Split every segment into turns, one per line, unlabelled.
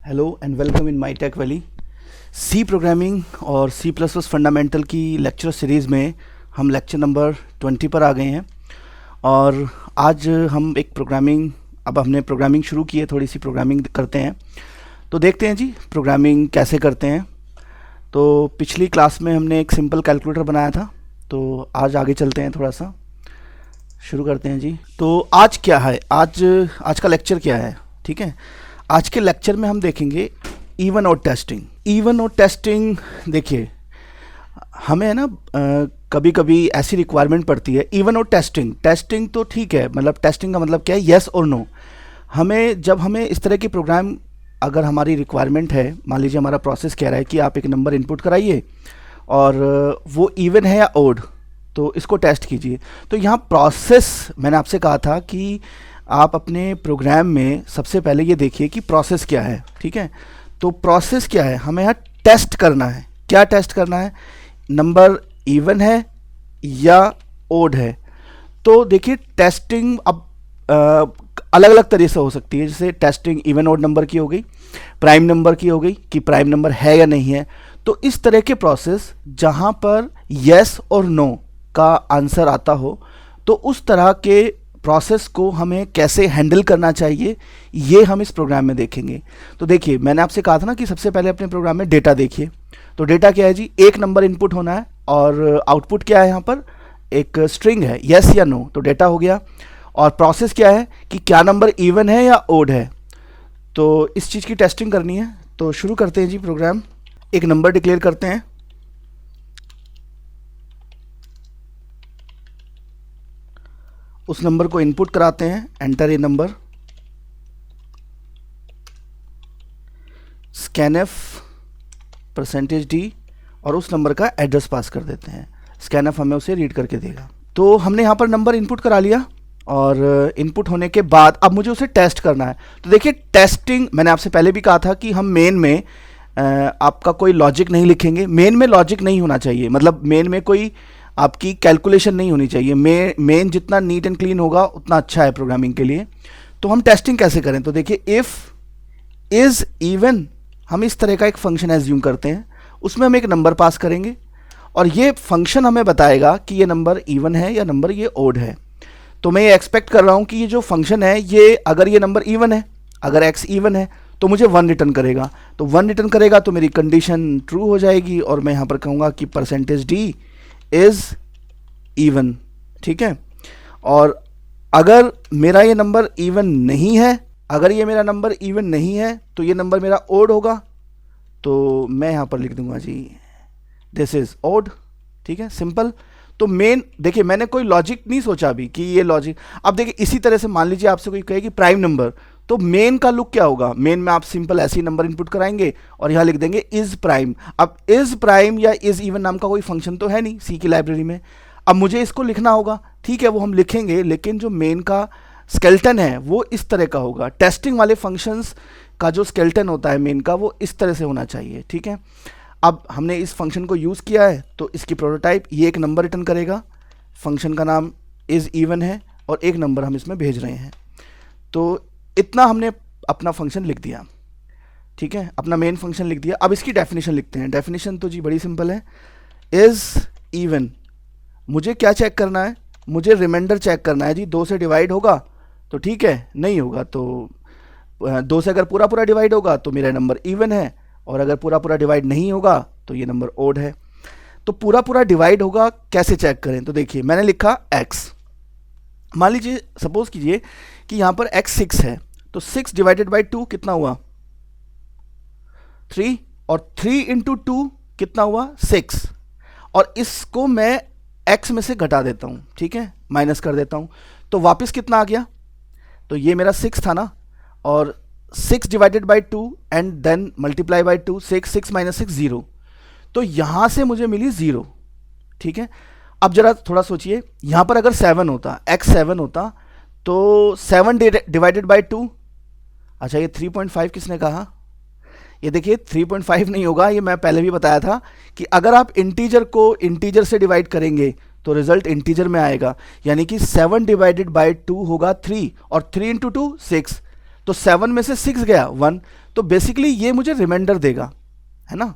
Hello and welcome in my tech valley. C programming और C plus plus fundamental की lecture series में हम lecture number 20 पर आ गए हैं। और आज हम एक अब हमने प्रोग्रामिंग शुरू की है, थोड़ी सी प्रोग्रामिंग करते हैं। तो देखते हैं जी प्रोग्रामिंग कैसे करते हैं। तो पिछली क्लास में हमने एक सिंपल कैलकुलेटर बनाया था, तो आज आगे चलते हैं, थोड़ा सा शुरू करते हैं जी। तो आज क्या है, आज का लेक्चर क्या है, ठीक है। आज के लेक्चर में हम देखेंगे इवन और टेस्टिंग। इवन और टेस्टिंग देखिए, हमें है ना कभी कभी ऐसी रिक्वायरमेंट पड़ती है इवन और टेस्टिंग। टेस्टिंग तो ठीक है, मतलब टेस्टिंग का मतलब क्या है, येस और नो। जब हमें इस तरह की प्रोग्राम अगर हमारी रिक्वायरमेंट है, मान लीजिए हमारा प्रोसेस कह रहा है कि आप एक नंबर इनपुट कराइए और वो इवन है या ओड, तो इसको टेस्ट कीजिए। तो यहाँ प्रोसेस, मैंने आपसे कहा था कि आप अपने प्रोग्राम में सबसे पहले ये देखिए कि प्रोसेस क्या है, ठीक है। तो प्रोसेस क्या है, हमें यहाँ टेस्ट करना है। क्या टेस्ट करना है, नंबर इवन है या ओड है। तो देखिए टेस्टिंग अब अलग अलग तरीके से हो सकती है। जैसे टेस्टिंग इवन ओड नंबर की हो गई, प्राइम नंबर की हो गई कि प्राइम नंबर है या नहीं है। तो इस तरह के प्रोसेस जहाँ पर येस और नो का आंसर आता हो, तो उस तरह के प्रोसेस को हमें कैसे हैंडल करना चाहिए, ये हम इस प्रोग्राम में देखेंगे। तो देखिए मैंने आपसे कहा था ना कि सबसे पहले अपने प्रोग्राम में डेटा देखिए। तो डेटा क्या है जी, एक नंबर इनपुट होना है और आउटपुट क्या है, यहाँ पर एक स्ट्रिंग है, येस या नो। तो डेटा हो गया। और प्रोसेस क्या है कि क्या नंबर इवन है या ओड है। तो इस चीज़ की टेस्टिंग करनी है। तो शुरू करते हैं जी प्रोग्राम। एक नंबर डिक्लेयर करते हैं, उस नंबर को इनपुट कराते हैं, enter a number, scanf %d और उस नंबर का एड्रेस पास कर देते हैं। स्कैनफ हमें उसे रीड करके देगा। तो हमने यहाँ पर नंबर इनपुट करा लिया और इनपुट होने के बाद अब मुझे उसे टेस्ट करना है। तो देखिए टेस्टिंग, मैंने आपसे पहले भी कहा था कि हम मेन में आपका कोई लॉजिक नहीं लिखेंगे। मेन में लॉजिक नहीं होना चाहिए, मतलब मेन में कोई आपकी कैलकुलेशन नहीं होनी चाहिए। मेन जितना नीट एंड क्लीन होगा उतना अच्छा है प्रोग्रामिंग के लिए। तो हम टेस्टिंग कैसे करें, तो देखिए इफ़ इज़ इवन, हम इस तरह का एक फंक्शन एज्यूम करते हैं। उसमें हम एक नंबर पास करेंगे और ये फंक्शन हमें बताएगा कि ये नंबर इवन है या नंबर ये ओड है। तो मैं ये एक्सपेक्ट कर रहा हूँ कि ये जो फंक्शन है, ये अगर ये नंबर इवन है, अगर एक्स इवन है तो मुझे 1 रिटर्न करेगा। तो 1 रिटर्न करेगा तो मेरी कंडीशन ट्रू हो जाएगी और मैं यहाँ पर कहूँगा कि %d इज़ इवन, ठीक है। और अगर मेरा ये नंबर इवन नहीं है, अगर ये मेरा नंबर इवन नहीं है तो ये नंबर मेरा ओड होगा। तो मैं यहाँ पर लिख दूंगा जी दिस इज़ ओड, ठीक है, सिंपल। तो मेन देखिए, मैंने कोई लॉजिक नहीं सोचा अभी कि ये लॉजिक। अब देखिए इसी तरह से मान लीजिए आपसे कोई कहे कि प्राइम नंबर, तो मेन का लुक क्या होगा, मेन में आप सिंपल ऐसे ही नंबर इनपुट कराएंगे और यहाँ लिख देंगे इज प्राइम। अब इज प्राइम या इज इवन नाम का कोई फंक्शन तो है नहीं सी की लाइब्रेरी में। अब मुझे इसको लिखना होगा, ठीक है, वो हम लिखेंगे, लेकिन जो मेन का स्केलेटन है वो इस तरह का होगा। टेस्टिंग वाले फंक्शंस का जो स्केलेटन होता है मेन का, वो इस तरह से होना चाहिए, ठीक है। अब हमने इस फंक्शन को यूज़ किया है तो इसकी प्रोटोटाइप, ये एक नंबर रिटर्न करेगा, फंक्शन का नाम इज़ इवन है और एक नंबर हम इसमें भेज रहे हैं। तो इतना हमने अपना फंक्शन लिख दिया, ठीक है, अपना मेन फंक्शन लिख दिया। अब इसकी डेफिनेशन लिखते हैं। डेफिनेशन तो जी बड़ी सिंपल है, इज़ इवन। मुझे क्या चेक करना है, मुझे रिमाइंडर चेक करना है जी। 2 से डिवाइड होगा तो ठीक है, नहीं होगा तो 2 से अगर पूरा पूरा डिवाइड होगा तो मेरा नंबर इवन है, और अगर पूरा पूरा डिवाइड नहीं होगा तो ये नंबर ओड है। तो पूरा पूरा डिवाइड होगा, कैसे चेक करें, तो देखिए मैंने लिखा x। मान लीजिए सपोज कीजिए कि यहाँ पर x 6 है, तो 6 डिवाइडेड बाई 2 कितना हुआ 3, और 3 इंटू 2 कितना हुआ 6। और इसको मैं x में से घटा देता हूँ, ठीक है, माइनस कर देता हूँ, तो वापस कितना आ गया, तो ये मेरा 6 था ना, और 6 divided by 2 and then multiply by 2, 6 minus 6 0। तो यहाँ से मुझे मिली 0, ठीक है। अब जरा थोड़ा सोचिए, यहाँ पर अगर 7 होता, x 7 होता, तो 7 डिवाइडेड बाई 2, अच्छा ये 3.5 किसने कहा, ये देखिए 3.5 नहीं होगा, ये मैं पहले भी बताया था कि अगर आप इंटीजर को इंटीजर से डिवाइड करेंगे तो रिजल्ट इंटीजर में आएगा, यानी कि 7 डिवाइडेड बाई 2 होगा 3, और 3 इंटू 2 6, तो 7 में से 6 गया 1, तो बेसिकली ये मुझे रिमाइंडर देगा, है ना।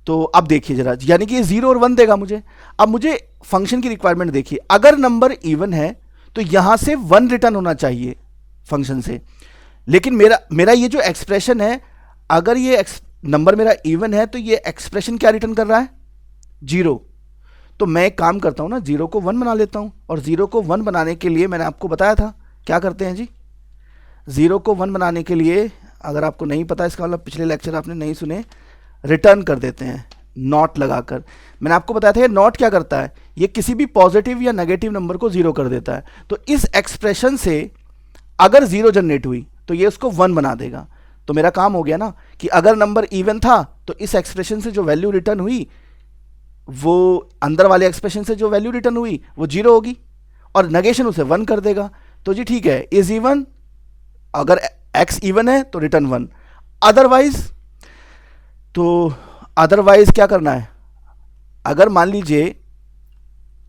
तो अब देखिए जरा, यानी कि ये 0 और 1 देगा मुझे। अब मुझे फंक्शन की रिक्वायरमेंट देखिए, अगर नंबर इवन है तो यहां से 1 रिटर्न होना चाहिए फंक्शन से, लेकिन मेरा ये जो एक्सप्रेशन है, अगर ये नंबर मेरा इवन है तो ये एक्सप्रेशन क्या रिटर्न कर रहा है, 0। तो मैं एक काम करता हूं ना, 0 को 1 बना लेता हूं, और 0 को 1 बनाने के लिए मैंने आपको बताया था क्या करते हैं जी। 0 को 1 बनाने के लिए, अगर आपको नहीं पता, इसका मतलब पिछले लेक्चर आपने नहीं सुने, रिटर्न कर देते हैं नॉट लगाकर। मैंने आपको बताया था ये नॉट क्या करता है, ये किसी भी पॉजिटिव या नेगेटिव नंबर को 0 कर देता है। तो इस एक्सप्रेशन से अगर 0 जनरेट हुई तो ये उसको 1 बना देगा। तो मेरा काम हो गया ना, कि अगर नंबर इवन था तो इस एक्सप्रेशन से जो वैल्यू रिटर्न हुई, वो अंदर वाले एक्सप्रेशन से जो वैल्यू रिटर्न हुई वो 0 होगी, और नेगेशन उसे 1 कर देगा। तो जी ठीक है, इज इवन, अगर x इवन है तो रिटर्न 1, अदरवाइज, तो अदरवाइज क्या करना है, अगर मान लीजिए,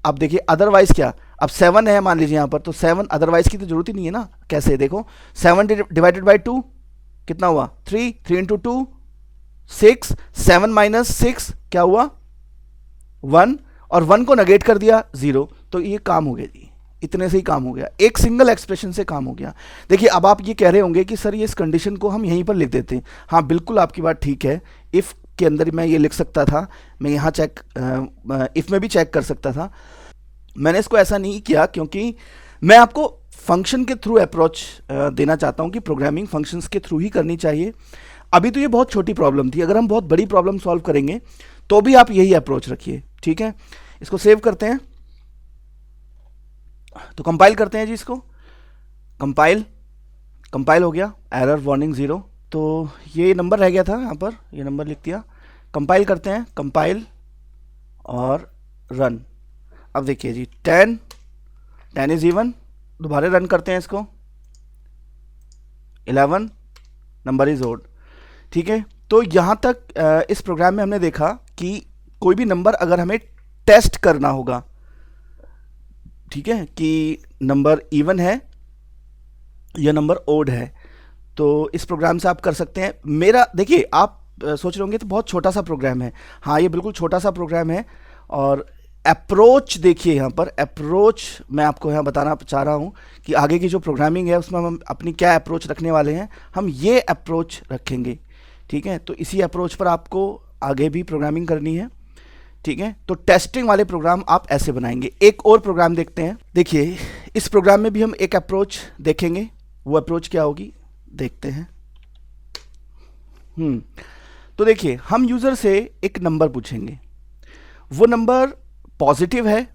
अब देखिए अदरवाइज क्या, अब 7 है मान लीजिए यहां पर, तो 7, अदरवाइज की तो जरूरत ही नहीं है ना। कैसे, देखो 7 डिवाइडेड बाई 2 कितना हुआ, 3, 3 इंटू 2 6, 7 माइनस 6 क्या हुआ 1, और 1 को नेगेट कर दिया 0, तो ये काम हो गया जी, इतने से ही काम हो गया, एक सिंगल एक्सप्रेशन से काम हो गया। देखिए अब आप ये कह रहे होंगे कि सर ये इस कंडीशन को हम यहीं पर लिख देते हैं। हाँ बिल्कुल आपकी बात ठीक है, इफ़ के अंदर मैं ये लिख सकता था, मैं यहाँ चेक, इफ़ में भी चेक कर सकता था। मैंने इसको ऐसा नहीं किया क्योंकि मैं आपको फंक्शन के थ्रू अप्रोच देना चाहता हूँ कि प्रोग्रामिंग फंक्शंस के थ्रू ही करनी चाहिए। अभी तो ये बहुत छोटी प्रॉब्लम थी, अगर हम बहुत बड़ी प्रॉब्लम सॉल्व करेंगे तो भी आप यही अप्रोच रखिए, ठीक है। इसको सेव करते हैं, तो कंपाइल करते हैं जी इसको, कंपाइल हो गया, एरर वार्निंग 0। तो ये नंबर रह गया था यहाँ पर, ये नंबर लिख दिया। कंपाइल करते हैं, कंपाइल और रन। अब देखिए जी 10 इज इवन, दोबारा रन करते हैं इसको, 11 नंबर इज ओड, ठीक है। तो यहाँ तक इस प्रोग्राम में हमने देखा कि कोई भी नंबर अगर हमें टेस्ट करना होगा, ठीक है, कि नंबर इवन है या नंबर ओड है, तो इस प्रोग्राम से आप कर सकते हैं। मेरा देखिए, आप सोच रहे होंगे तो बहुत छोटा सा प्रोग्राम है, हाँ ये बिल्कुल छोटा सा प्रोग्राम है। और अप्रोच देखिए, यहाँ पर अप्रोच मैं आपको यहाँ बताना चाह रहा हूँ कि आगे की जो प्रोग्रामिंग है उसमें हम अपनी क्या अप्रोच रखने वाले हैं, हम ये अप्रोच रखेंगे, ठीक है। तो इसी अप्रोच पर आपको आगे भी प्रोग्रामिंग करनी है, ठीक है। तो टेस्टिंग वाले प्रोग्राम आप ऐसे बनाएंगे। एक और प्रोग्राम देखते हैं, देखिए इस प्रोग्राम में भी हम एक अप्रोच देखेंगे, वो अप्रोच क्या होगी देखते हैं। तो देखिए हम यूज़र से एक नंबर पूछेंगे, वो नंबर पॉजिटिव है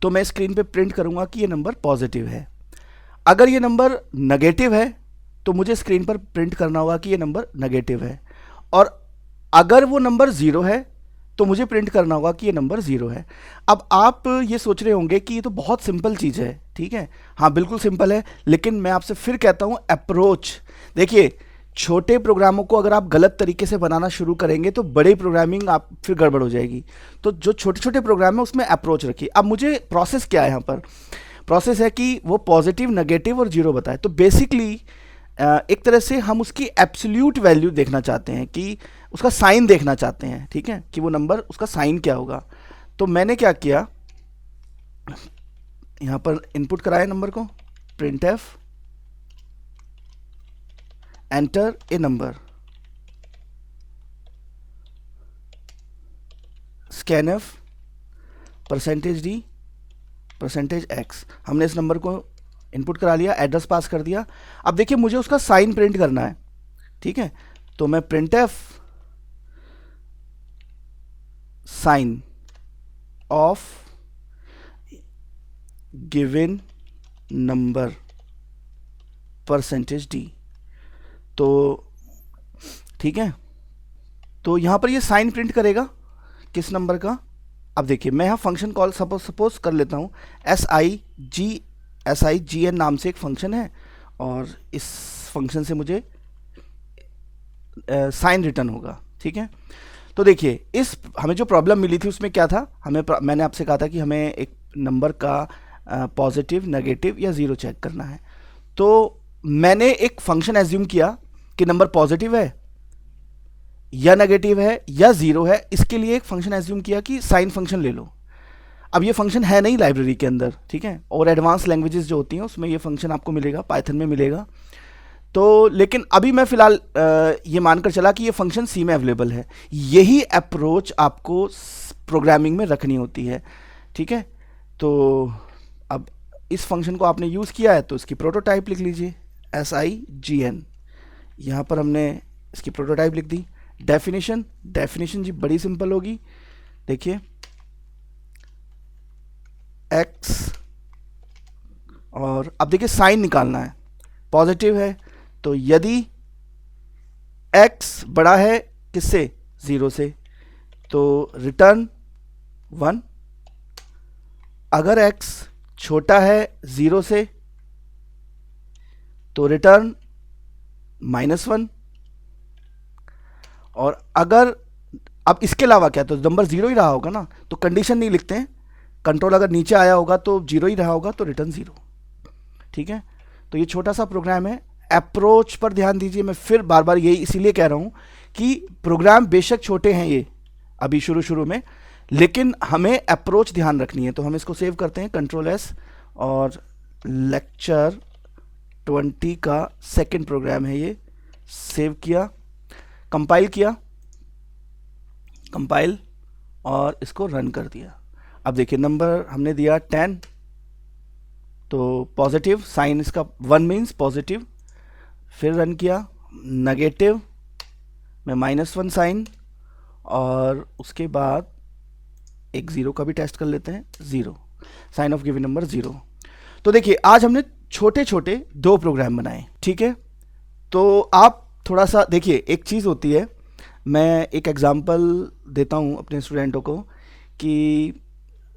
तो मैं स्क्रीन पे प्रिंट करूंगा कि ये नंबर पॉजिटिव है। अगर ये नंबर नेगेटिव है तो मुझे स्क्रीन पर प्रिंट करना होगा कि ये नंबर नेगेटिव है। और अगर वो नंबर 0 है तो मुझे प्रिंट करना होगा कि ये नंबर 0 है। अब आप ये सोच रहे होंगे कि ये तो बहुत सिंपल चीज़ है, ठीक है, हाँ बिल्कुल सिंपल है, लेकिन मैं आपसे फिर कहता हूँ अप्रोच। देखिए छोटे प्रोग्रामों को अगर आप गलत तरीके से बनाना शुरू करेंगे तो बड़ी प्रोग्रामिंग आप फिर गड़बड़ हो जाएगी। तो जो छोटे छोटे प्रोग्राम है उसमें अप्रोच रखिए। अब मुझे प्रोसेस क्या है, यहाँ पर प्रोसेस है कि वो पॉजिटिव, नेगेटिव और 0 बताए। तो बेसिकली एक तरह से हम उसकी एब्सोल्यूट वैल्यू देखना चाहते हैं, कि उसका साइन देखना चाहते हैं, ठीक है, कि वो नंबर उसका साइन क्या होगा। तो मैंने क्या किया, यहाँ पर इनपुट कराया नंबर को, printf enter a number, scanf %d %x, हमने इस नंबर को इनपुट करा लिया, एड्रेस पास कर दिया। अब देखिए मुझे उसका साइन प्रिंट करना है, ठीक है, तो मैं printf sign of given number %d, तो ठीक है, तो यहां पर ये साइन प्रिंट करेगा किस नंबर का। अब देखिए मैं यहाँ फंक्शन कॉल सपोज कर लेता हूँ, SIGN नाम से एक फंक्शन है, और इस फंक्शन से मुझे साइन रिटर्न होगा, ठीक है। तो देखिए इस हमें जो प्रॉब्लम मिली थी उसमें क्या था, मैंने आपसे कहा था कि हमें एक नंबर का पॉजिटिव, नेगेटिव या 0 चेक करना है। तो मैंने एक फंक्शन एज्यूम किया कि नंबर पॉजिटिव है या नेगेटिव है या जीरो है, इसके लिए एक फंक्शन एज्यूम किया कि साइन फंक्शन ले लो। अब ये फंक्शन है नहीं लाइब्रेरी के अंदर, ठीक है, और एडवांस लैंग्वेजेस जो होती हैं उसमें ये फंक्शन आपको मिलेगा, पाइथन में मिलेगा। तो लेकिन अभी मैं फिलहाल ये मानकर चला कि ये फंक्शन सी में अवेलेबल है। यही अप्रोच आपको प्रोग्रामिंग में रखनी होती है, ठीक है। तो अब इस फंक्शन को आपने यूज़ किया है तो इसकी प्रोटोटाइप लिख लीजिए, SIGN। यहाँ पर हमने इसकी प्रोटोटाइप लिख दी। डेफिनेशन जी बड़ी सिंपल होगी, देखिए x, और अब देखिए साइन निकालना है, पॉजिटिव है तो यदि x बड़ा है किससे, 0 से, तो रिटर्न 1। अगर x छोटा है 0 से तो रिटर्न -1। और अगर अब इसके अलावा क्या, तो नंबर 0 ही रहा होगा ना, तो कंडीशन नहीं लिखते हैं, कंट्रोल अगर नीचे आया होगा तो 0 ही रहा होगा तो रिटर्न 0, ठीक है। तो ये छोटा सा प्रोग्राम है। अप्रोच पर ध्यान दीजिए, मैं फिर बार बार यही इसीलिए कह रहा हूँ कि प्रोग्राम बेशक छोटे हैं ये अभी शुरू में, लेकिन हमें अप्रोच ध्यान रखनी है। तो हम इसको सेव करते हैं, Ctrl+S, और लेक्चर 20 का सेकंड प्रोग्राम है ये, सेव किया, कंपाइल किया, कंपाइल और इसको रन कर दिया। अब देखिए नंबर हमने दिया 10, तो पॉजिटिव, साइन इसका 1 मीन्स पॉजिटिव। फिर रन किया, नेगेटिव में -1 साइन, और उसके बाद एक 0 का भी टेस्ट कर लेते हैं, 0, साइन ऑफ गिवन नंबर 0। तो देखिए आज हमने छोटे छोटे 2 प्रोग्राम बनाए, ठीक है। तो आप थोड़ा सा देखिए, एक चीज़ होती है, मैं एक एग्जांपल देता हूँ अपने स्टूडेंटों को कि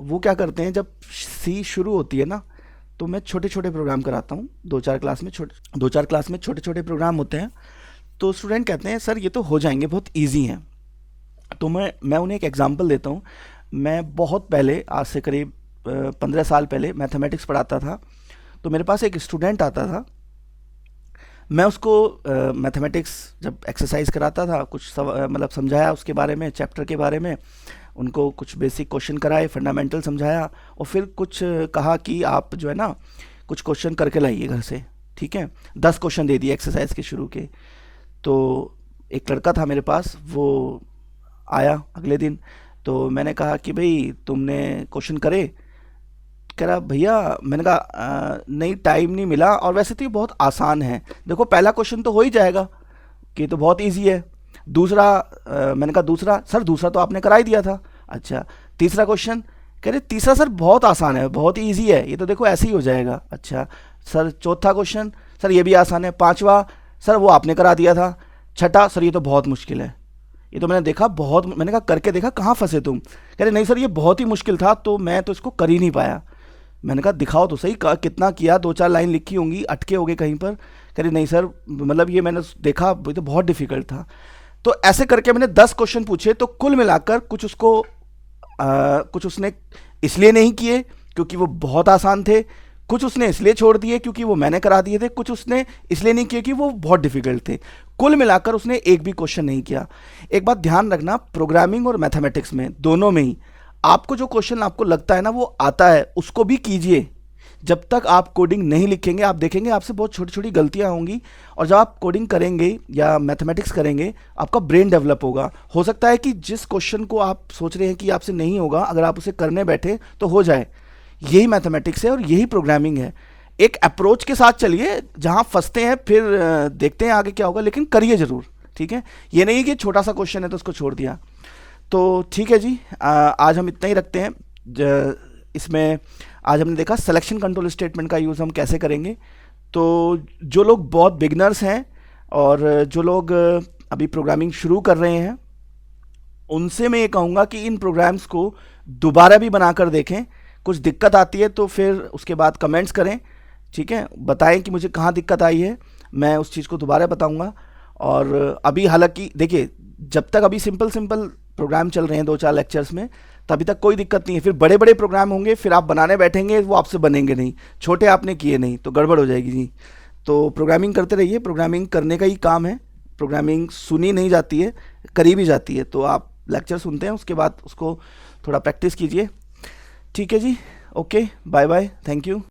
वो क्या करते हैं, जब सी शुरू होती है ना तो मैं छोटे छोटे प्रोग्राम कराता हूँ, 2-4 क्लास में छोटे छोटे प्रोग्राम होते हैं। तो स्टूडेंट कहते हैं सर ये तो हो जाएंगे, बहुत ईजी हैं। तो मैं उन्हें एक एग्जांपल देता हूँ। मैं बहुत पहले, आज से करीब 15 साल पहले मैथमेटिक्स पढ़ाता था। तो मेरे पास एक स्टूडेंट आता था, मैं उसको मैथमेटिक्स जब एक्सरसाइज कराता था, कुछ मतलब समझाया उसके बारे में, चैप्टर के बारे में, उनको कुछ बेसिक क्वेश्चन कराए, फंडामेंटल समझाया, और फिर कुछ कहा कि आप जो है ना कुछ क्वेश्चन करके लाइए घर से, ठीक है। 10 क्वेश्चन दे दिए एक्सरसाइज के शुरू के। तो एक लड़का था मेरे पास, वो आया अगले दिन, तो मैंने कहा कि भाई तुमने क्वेश्चन करे? कह रहा भैया, मैंने कहा नहीं टाइम नहीं मिला, और वैसे तो ये बहुत आसान है, देखो पहला क्वेश्चन तो हो ही जाएगा कि तो बहुत इजी है। दूसरा मैंने कहा दूसरा? सर दूसरा तो आपने करा ही दिया था। अच्छा, तीसरा क्वेश्चन? कह रहे तीसरा सर बहुत आसान है, बहुत ईजी है, ये तो देखो ऐसे ही हो जाएगा। अच्छा सर चौथा क्वेश्चन? सर ये भी आसान है। पांचवा? सर वो आपने करा दिया था। छठा? सर ये तो बहुत मुश्किल है, ये तो मैंने देखा बहुत, मैंने कहा करके देखा, कहाँ फंसे तुम? कह रहे नहीं सर ये बहुत ही मुश्किल था, तो मैं तो इसको कर ही नहीं पाया। मैंने कहा दिखाओ तो सही, कितना किया? 2-4 लाइन लिखी होंगी, अटके हो गए कहीं पर? कह रहे नहीं सर, मतलब ये मैंने देखा, ये तो बहुत डिफिकल्ट था। तो ऐसे करके मैंने 10 क्वेश्चन पूछे, तो कुल मिलाकर कुछ उसने इसलिए नहीं किए क्योंकि वो बहुत आसान थे, कुछ उसने इसलिए छोड़ दिए क्योंकि वो मैंने करा दिए थे, कुछ उसने इसलिए नहीं किए कि वो बहुत डिफिकल्ट थे। कुल मिलाकर उसने एक भी क्वेश्चन नहीं किया। एक बात ध्यान रखना, प्रोग्रामिंग और मैथमेटिक्स में, दोनों में ही आपको जो क्वेश्चन आपको लगता है ना वो आता है, उसको भी कीजिए। जब तक आप कोडिंग नहीं लिखेंगे, आप देखेंगे आपसे बहुत छोटी छोटी गलतियां होंगी, और जब आप कोडिंग करेंगे या मैथमेटिक्स करेंगे, आपका ब्रेन डेवलप होगा। हो सकता है कि जिस क्वेश्चन को आप सोच रहे हैं कि आपसे नहीं होगा, अगर आप उसे करने बैठे तो हो जाए। यही मैथमेटिक्स है और यही प्रोग्रामिंग है। एक अप्रोच के साथ चलिए, जहां फंसते हैं फिर देखते हैं आगे क्या होगा, लेकिन करिए जरूर, ठीक है। ये नहीं कि छोटा सा क्वेश्चन है तो उसको छोड़ दिया। तो ठीक है जी, आज हम इतना ही रखते हैं। इसमें आज हमने देखा सिलेक्शन कंट्रोल स्टेटमेंट का यूज़ हम कैसे करेंगे। तो जो लोग बहुत बिगनर्स हैं और जो लोग अभी प्रोग्रामिंग शुरू कर रहे हैं, उनसे मैं ये कहूँगा कि इन प्रोग्राम्स को दोबारा भी बनाकर देखें। कुछ दिक्कत आती है तो फिर उसके बाद कमेंट्स करें, ठीक है, बताएं कि मुझे कहाँ दिक्कत आई है, मैं उस चीज़ को दोबारा बताऊँगा। और अभी हालांकि देखिए, जब तक अभी सिंपल प्रोग्राम चल रहे हैं 2-4 लेक्चर्स में, तभी तक कोई दिक्कत नहीं है। फिर बड़े बड़े प्रोग्राम होंगे, फिर आप बनाने बैठेंगे, वो आपसे बनेंगे नहीं, छोटे आपने किए नहीं तो गड़बड़ हो जाएगी जी। तो प्रोग्रामिंग करते रहिए, प्रोग्रामिंग करने का ही काम है, प्रोग्रामिंग सुनी नहीं जाती है, करी भी जाती है। तो आप लेक्चर सुनते हैं, उसके बाद उसको थोड़ा प्रैक्टिस कीजिए। ठीक है जी, okay, bye bye, thank you.